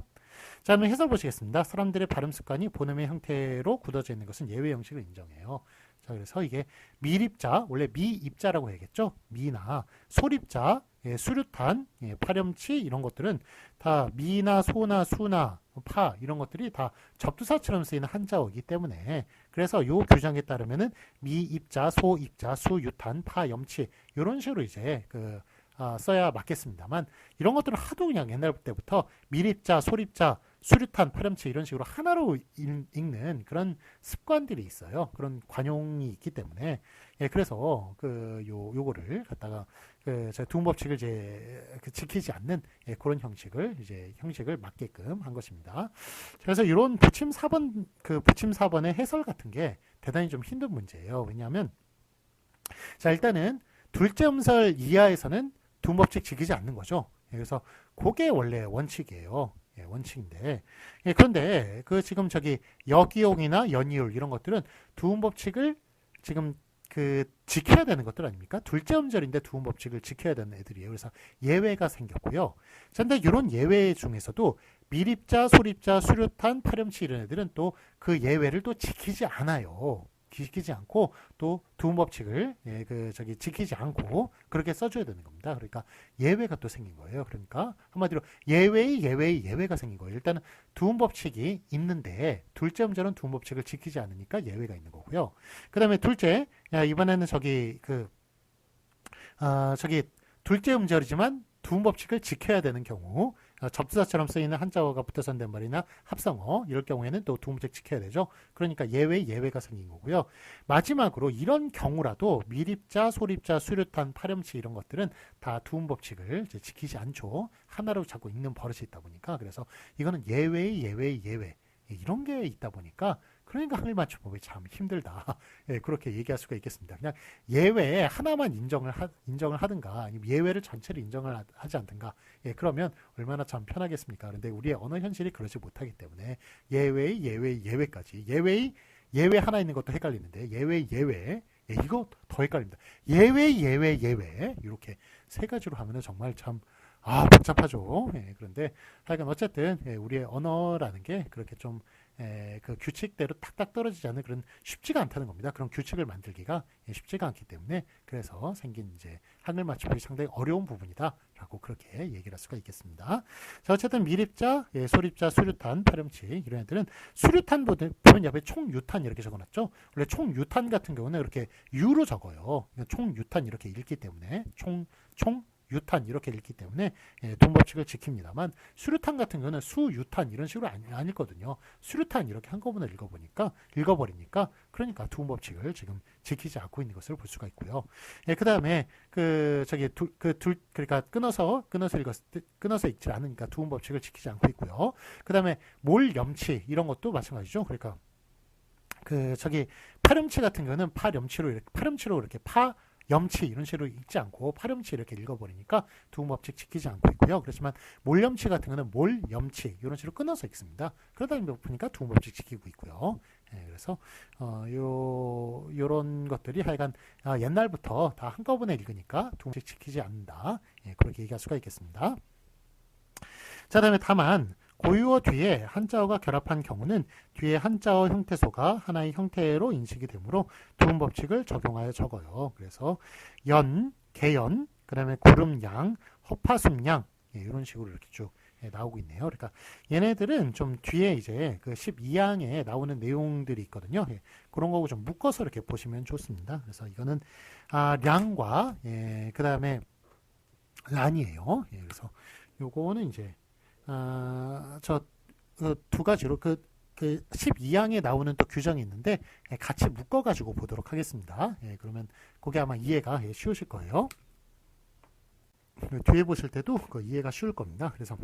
자, 그럼 해설 보시겠습니다. 사람들의 발음 습관이 본음의 형태로 굳어져 있는 것은 예외 형식을 인정해요. 자, 그래서 이게 미립자, 원래 미입자라고 해야겠죠. 미나 소립자, 수류탄, 파렴치 이런 것들은 다 미나 소나 수나 파 이런 것들이 다 접두사처럼 쓰이는 한자어이기 때문에, 그래서 이 규정에 따르면은 미입자, 소입자, 수유탄, 파염치 이런 식으로 이제 써야 맞겠습니다만, 이런 것들은 하도 그냥 옛날 때부터 미립자, 소립자, 수류탄, 파렴치 이런 식으로 하나로 읽는 그런 습관들이 있어요. 그런 관용이 있기 때문에, 그래서 요거를 갖다가 두음법칙을 이제 지키지 않는 그런 형식을 맞게끔 한 것입니다. 그래서 이런 부침 4번의 해설 같은 게 대단히 좀 힘든 문제예요. 왜냐하면, 자, 일단은 둘째 음설 이하에서는 두음법칙 지키지 않는 거죠. 그래서 그게 원래 원칙이에요. 원칙인데, 그런데 지금 역이용이나 연이율 이런 것들은 두음법칙을 지금 지켜야 되는 것들 아닙니까? 둘째 음절인데 두음법칙을 지켜야 되는 애들이에요. 그래서 예외가 생겼고요. 그런데 이런 예외 중에서도 미립자, 소립자, 수류탄, 파렴치 이런 애들은 또 그 예외를 또 지키지 않고 또 두음법칙을 지키지 않고 그렇게 써줘야 되는 겁니다. 그러니까 예외가 또 생긴 거예요. 그러니까 한마디로 예외가 생긴 거예요. 일단은 두음법칙이 있는데 둘째 음절은 두음법칙을 지키지 않으니까 예외가 있는 거고요. 그 다음에 둘째, 이번에는 둘째 음절이지만 두음 법칙을 지켜야 되는 경우, 접두사처럼 쓰이는 한자어가 붙어서 낱말이나 합성어 이럴 경우에는 또 두음 법칙 지켜야 되죠. 그러니까 예외가 생긴 거고요. 마지막으로 이런 경우라도 미립자, 소립자, 수류탄, 파렴치 이런 것들은 다 두음 법칙을 이제 지키지 않죠. 하나로 자꾸 읽는 버릇이 있다 보니까. 그래서 이거는 예외 이런 게 있다 보니까 그러니까 한글 맞춤법이 참 힘들다. 예, 그렇게 얘기할 수가 있겠습니다. 그냥 예외에 하나만 인정을 하든가 아니면 예외를 전체를 인정을 하지 않든가. 예, 그러면 얼마나 참 편하겠습니까? 그런데 우리의 언어 현실이 그러지 못하기 때문에 예외까지 예외 하나 있는 것도 헷갈리는데 예외 예, 이거 더 헷갈립니다. 예외 이렇게 세 가지로 하면은 정말 참 복잡하죠. 예, 그런데 하여간 어쨌든 우리의 언어라는 게 그렇게 좀 그 규칙대로 탁탁 떨어지지 않는 그런 쉽지가 않다는 겁니다. 그런 규칙을 만들기가 쉽지가 않기 때문에 그래서 생긴 이제 한글 맞춤법이 상당히 어려운 부분이다라고 그렇게 얘기를 할 수가 있겠습니다. 자, 어쨌든 미립자, 소립자, 수류탄, 파렴치 이런 애들은 수류탄 보면 옆에 총유탄 이렇게 적어놨죠. 원래 총유탄 같은 경우는 이렇게 유로 적어요. 총유탄 이렇게 읽기 때문에 유탄 이렇게 읽기 때문에 두음 법칙을 지킵니다만 수류탄 같은 경우는 수유탄 이런 식으로 안 읽거든요. 수류탄 이렇게 한꺼번에 읽어버리니까 그러니까 두음 법칙을 지금 지키지 않고 있는 것을 볼 수가 있고요. 그 다음에 그러니까 끊어서 읽지 않으니까 두음 법칙을 지키지 않고 있고요. 그 다음에 몰염치 이런 것도 마찬가지죠. 그러니까 파렴치 같은 경우는 파렴치로 이렇게 염치 이런 식으로 읽지 않고 파렴치 이렇게 읽어버리니까 두음 법칙 지키지 않고 있고요. 그렇지만 몰염치 같은 거는 몰염치 이런 식으로 끊어서 읽습니다. 그러다 보니까 두음 법칙 지키고 있고요. 그래서 요런 것들이 하여간 옛날부터 다 한꺼번에 읽으니까 두음 법칙 지키지 않는다. 그렇게 얘기할 수가 있겠습니다. 자, 다음에 다만 고유어 뒤에 한자어가 결합한 경우는 뒤에 한자어 형태소가 하나의 형태로 인식이 되므로 두음 법칙을 적용하여 적어요. 그래서 개연, 그 다음에 구름양, 허파숨양 이런 식으로 이렇게 쭉 나오고 있네요. 그러니까 얘네들은 좀 뒤에 이제 그 12항에 나오는 내용들이 있거든요. 그런 거고 좀 묶어서 이렇게 보시면 좋습니다. 그래서 이거는 량과 그 다음에 란이에요. 그래서 요거는 이제 두 가지로 그 12항에 나오는 또 규정이 있는데 같이 묶어가지고 보도록 하겠습니다. 그러면 그게 아마 이해가 쉬우실 거예요. 뒤에 보실 때도 그 이해가 쉬울 겁니다. 그래서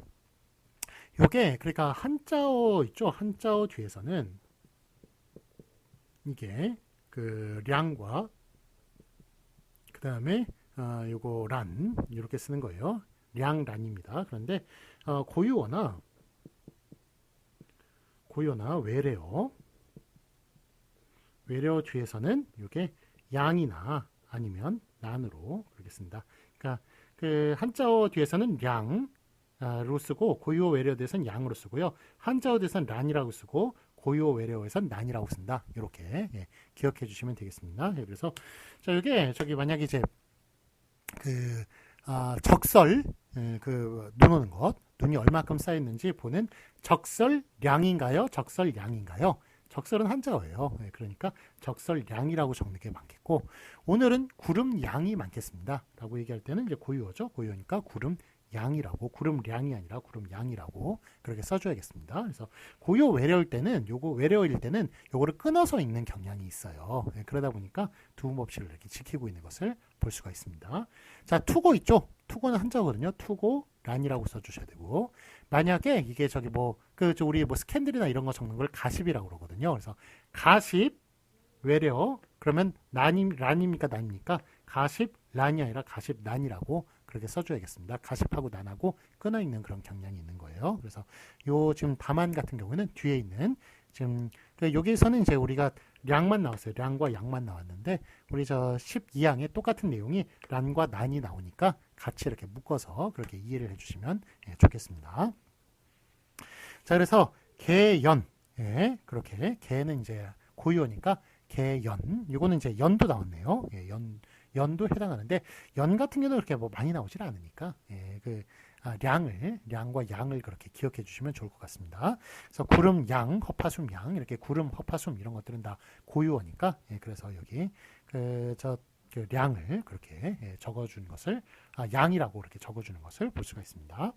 요게 그러니까 한자어 있죠. 한자어 뒤에서는 이게 그 량과 그 다음에 요거 란 이렇게 쓰는 거예요. 량란입니다. 그런데 고유어나 외래어 뒤에서는 이게 양이나 아니면 난으로 그러겠습니다. 그러니까 그 한자어 뒤에서는 량로 쓰고 고유어 외래어 뒤에서는 양으로 쓰고요. 한자어 뒤에서는 란이라고 쓰고 고유어 외래어에서는 난이라고 쓴다. 이렇게 기억해 주시면 되겠습니다. 그래서 자, 이게 만약에 이제 적설 눈 오는 것, 눈이 얼마큼 쌓였는지 보는 적설량인가요? 적설량인가요? 적설은 한자어예요. 그러니까 적설량이라고 적는 게 많겠고 오늘은 구름양이 많겠습니다. 라고 얘기할 때는 이제 고유어죠. 고유어니까 구름양이라고 구름량이 아니라 구름양이라고 그렇게 써줘야겠습니다. 그래서 고유어 외래어일 때는 요거를 끊어서 읽는 경향이 있어요. 그러다 보니까 두음 법칙을 이렇게 지키고 있는 것을 볼 수가 있습니다. 자, 투고 있죠. 투고는 한자거든요. 투고 란이라고 써주셔야 되고 만약에 이게 우리 스캔들이나 이런 거 적는 걸 가십이라고 그러거든요. 그래서 가십 외래어 그러면 란입니까 난입니까? 가십 란이 아니라 가십 난이라고 그렇게 써줘야겠습니다. 가십하고 난하고 끊어 있는 그런 경향이 있는 거예요. 그래서 요 지금 다만 같은 경우는 뒤에 있는 지금 여기에서는 이제 우리가 량만 나왔어요. 량과 양만 나왔는데 우리 12항에 똑같은 내용이 란과 난이 나오니까 같이 이렇게 묶어서 그렇게 이해를 해주시면 좋겠습니다. 자, 그래서 개연 그렇게 개는 이제 고유어니까 개연 이거는 이제 연도 나왔네요. 연도 해당하는데 연 같은 경우는 그렇게 많이 나오질 않으니까 량과 양을 그렇게 기억해 주시면 좋을 것 같습니다. 그래서 구름, 양, 허파숨, 양 이렇게 구름, 허파숨 이런 것들은 다 고유어니까 그래서 여기 그 량을 그렇게 적어주는 것을 양이라고 그렇게 적어주는 것을 볼 수가 있습니다.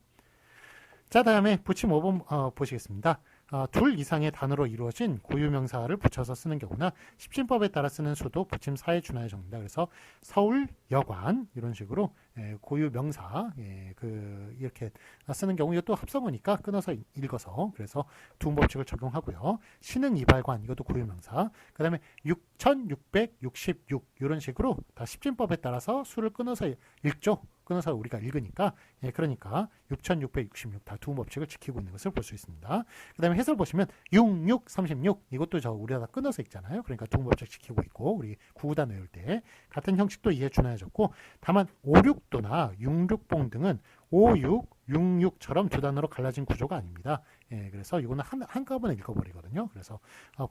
자, 다음에 붙임 5번 보시겠습니다. 둘 이상의 단어로 이루어진 고유명사를 붙여서 쓰는 경우나 십진법에 따라 쓰는 수도 붙임 4에 준하여 적는다. 그래서 서울, 여관 이런 식으로 고유명사 이렇게 쓰는 경우 이것도 합성어니까 끊어서 읽어서 그래서 두음법칙을 적용하고요. 신흥 이발관 이것도 고유명사. 그 다음에 6666 이런 식으로 다 십진법에 따라서 수를 끊어서 읽죠. 끊어서 우리가 읽으니까 그러니까 6666 다 두음법칙을 지키고 있는 것을 볼 수 있습니다. 그 다음에 해설 보시면 6636 이것도 우리가 다 끊어서 읽잖아요. 그러니까 두음법칙 지키고 있고 우리 구구단 외울 때 같은 형식도 이해 준하여졌고 다만 56도나 66봉 등은 56, 66처럼 두 단어로 갈라진 구조가 아닙니다. 그래서 이거는 한꺼번에 읽어버리거든요. 그래서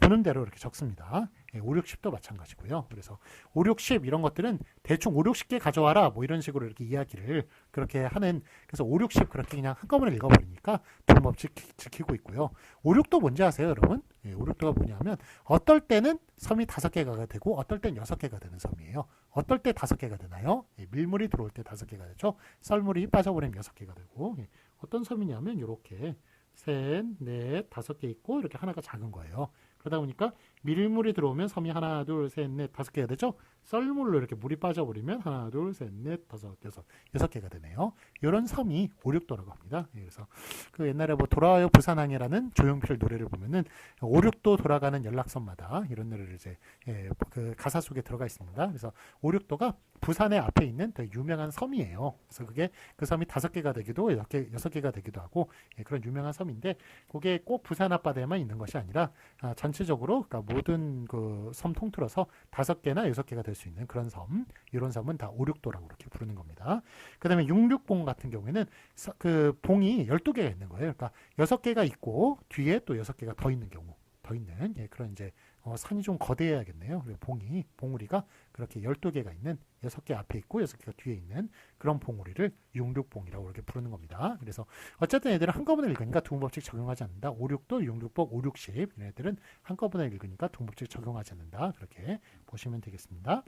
보는 대로 이렇게 적습니다. 5, 6, 10도 마찬가지고요. 그래서 5, 6, 10 이런 것들은 대충 5, 6, 10개 가져와라 뭐 이런 식으로 이렇게 이야기를 그렇게 하는 그래서 5, 6, 10 그렇게 그냥 한꺼번에 읽어버리니까 두음법칙 지키고 있고요. 5, 6도 뭔지 아세요, 여러분? 5, 6도가 뭐냐면 어떨 때는 섬이 5개가 되고 어떨 땐 6개가 되는 섬이에요. 어떨 때 5개가 되나요? 밀물이 들어올 때 5개가 되죠. 썰물이 빠져버리면 6개가 되고 어떤 섬이냐면 이렇게 셋, 넷, 5개 있고 이렇게 하나가 작은 거예요. 그러다 보니까 밀물이 들어오면 섬이 하나, 둘, 셋, 넷, 5개가 되죠. 썰물로 이렇게 물이 빠져버리면 하나, 둘, 셋, 넷, 다섯, 여섯, 6개가 되네요. 이런 섬이 5, 6도라고 합니다. 그래서 그 옛날에 뭐 돌아와요 부산항이라는 조용필 노래를 보면은 5, 6도 돌아가는 연락선마다 이런 노래를 이제 그 가사 속에 들어가 있습니다. 그래서 5, 6도가 부산의 앞에 있는 되게 유명한 섬이에요. 그래서 그게 그 섬이 5개가 되기도 6개가 되기도 하고 그런 유명한 섬인데 그게 꼭 부산 앞바다에만 있는 것이 아니라 전체적으로 그러니까 모든 그 섬 통틀어서 5개나 6개가 될 수 있는 그런 섬, 이런 섬은 다 5, 6도라고 이렇게 부르는 겁니다. 그 다음에 6, 6봉 같은 경우에는 그 봉이 12개가 있는 거예요. 그러니까 6개가 있고 뒤에 또 6개가 더 있는 경우, 더 있는 그런 이제 산이 좀 거대해야겠네요. 봉우리가 그렇게 12개가 있는 6개 앞에 있고 6개가 뒤에 있는 그런 봉우리를 66봉이라고 이렇게 부르는 겁니다. 그래서 어쨌든 애들은 한꺼번에 읽으니까 두음법칙 적용하지 않는다. 5, 6도, 66봉, 5, 60 이런 애들은 한꺼번에 읽으니까 두음법칙 적용하지 않는다. 그렇게 보시면 되겠습니다.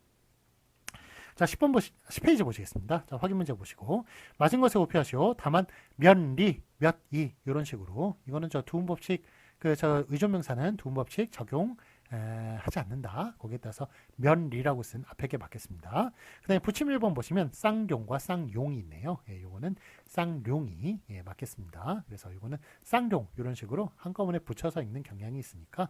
자, 10페이지 보시겠습니다. 자, 확인 문제 보시고 맞은 것에 오피하시오. 다만 면리, 몇이 이런 식으로 이거는 저 두음법칙 저 의존명사는 두음법칙 적용 하지 않는다. 거기에 따라서 면리라고 쓴 앞에 게 맞겠습니다. 그 다음에 붙임 1번 보시면 쌍용과 쌍용이 있네요. 요거는 쌍용이 맞겠습니다. 그래서 요거는 쌍용 이런 식으로 한꺼번에 붙여서 읽는 경향이 있으니까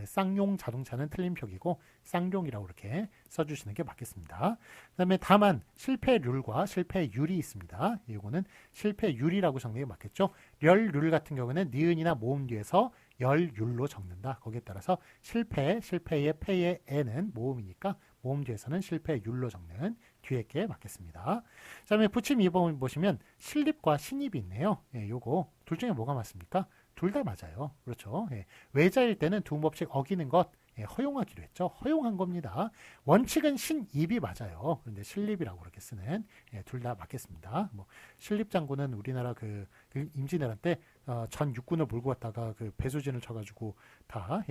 쌍용 자동차는 틀린 표기고 쌍용이라고 이렇게 써주시는 게 맞겠습니다. 그 다음에 다만 실패률과 실패율이 있습니다. 요거는 실패율이라고 적는 게 맞겠죠. 렬률 같은 경우는 니은이나 모음 뒤에서 열율로 적는다. 거기에 따라서 실패의 패의 에는 모음이니까 모음 뒤에서는 실패율로 적는 뒤에 게 맞겠습니다. 그 다음에 붙임 2번 보시면 실립과 신입이 있네요. 요거 둘 중에 뭐가 맞습니까? 둘 다 맞아요. 그렇죠. 외자일 때는 두음법칙 어기는 것 허용하기로 했죠. 허용한 겁니다. 원칙은 신입이 맞아요. 그런데 실립이라고 그렇게 쓰는 둘 다 맞겠습니다. 뭐 실립 장군은 우리나라 그 임진왜란 때 전 육군을 몰고 갔다가 그 배수진을 쳐가지고 다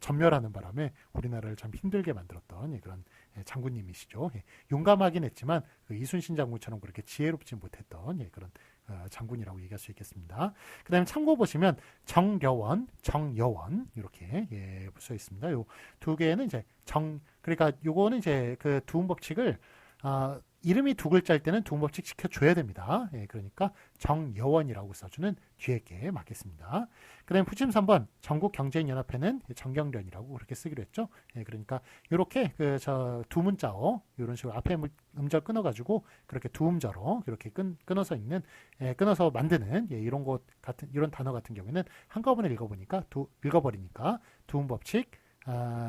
전멸하는 바람에 우리나라를 참 힘들게 만들었던 그런 장군님이시죠. 용감하긴 했지만 그 이순신 장군처럼 그렇게 지혜롭지 못했던 그런 장군이라고 얘기할 수 있겠습니다. 그 다음에 참고 보시면 정여원, 정여원 이렇게 써 있습니다. 요 두 개는 이제 그러니까 요거는 이제 그 두음법칙을 이름이 두 글자일 때는 두음법칙 지켜줘야 됩니다. 그러니까 정여원이라고 써주는 뒤에 게 맞겠습니다. 그 다음에 붙임 3번 전국경제인연합회는 정경련이라고 그렇게 쓰기로 했죠. 그러니까 이렇게 두 문자어 이런 식으로 앞에 음절 끊어가지고 그렇게 두 음절어 이렇게 끊어서 읽는 끊어서 만드는 이런 단어 같은 경우에는 한꺼번에 읽어버리니까 두음법칙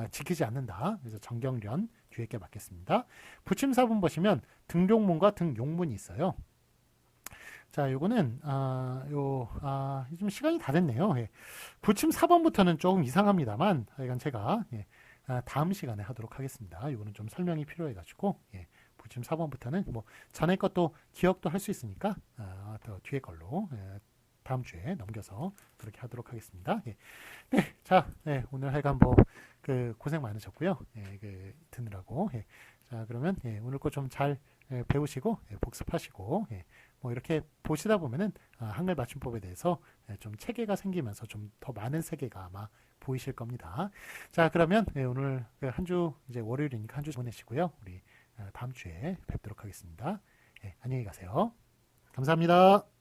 지키지 않는다. 그래서 정경련 뒤에 게 맞겠습니다. 붙임 4번 보시면 등용문과 등용문이 있어요. 자, 요거는 좀 시간이 다 됐네요. 붙임 4번부터는 조금 이상합니다만 이건 제가 다음 시간에 하도록 하겠습니다. 요거는 좀 설명이 필요해가지고 붙임 4번부터는 뭐 전에 것도 기억도 할 수 있으니까 더 뒤에 걸로 다음 주에 넘겨서 그렇게 하도록 하겠습니다. 네, 자, 오늘 하여간 뭐 그 고생 많으셨고요. 예, 그 듣느라고. 예. 자, 그러면 예, 오늘 거 좀 잘 배우시고 예, 복습하시고 예, 뭐 이렇게 보시다 보면은 한글 맞춤법에 대해서 예, 좀 체계가 생기면서 좀 더 많은 세계가 아마 보이실 겁니다. 자, 그러면 예, 오늘 그 한 주 이제 월요일이니까 한 주 보내시고요. 우리 다음 주에 뵙도록 하겠습니다. 예, 안녕히 가세요. 감사합니다.